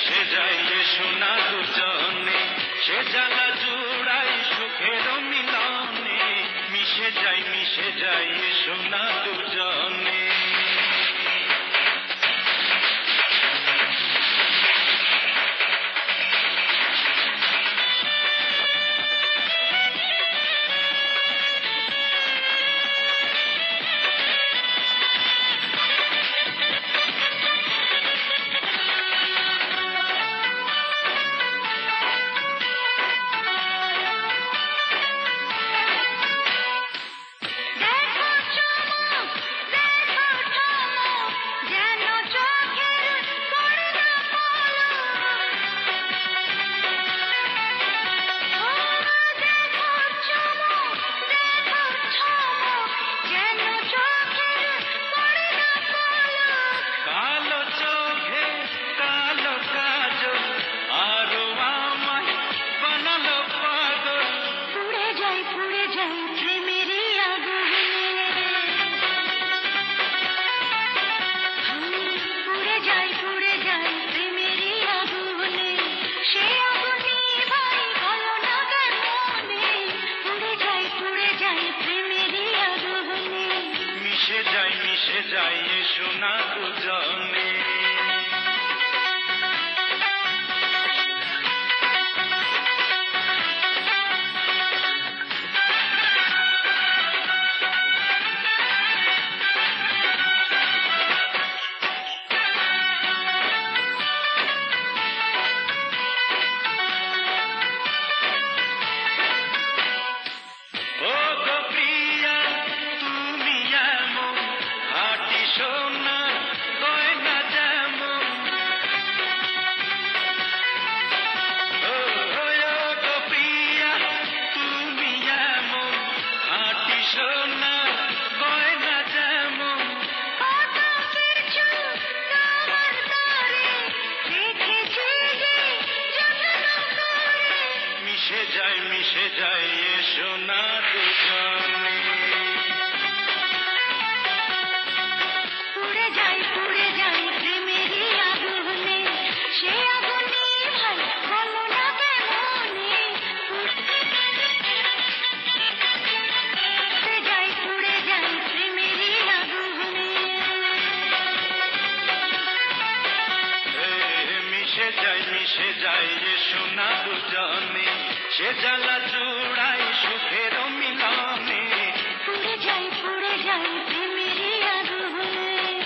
মিশে যাই এ সোনা দুজনে, সে জ্বালা জুড়াই সুখের মিলনে, মিশে যাই এ সোনা দুজনে। মিশে যাই এ সোনা দুজনে। মিশে যাই এ সোনা দুজনে। পুড়ে যাই প্রেমেরই আগুনে, সে আগুনে ভাই বলো না কেমনে। পুড়ে যাই প্রেমেরই আগুনে। মিশে যাই এ সোনা দুজনে, সে জ্বালা জুড়াই সুখের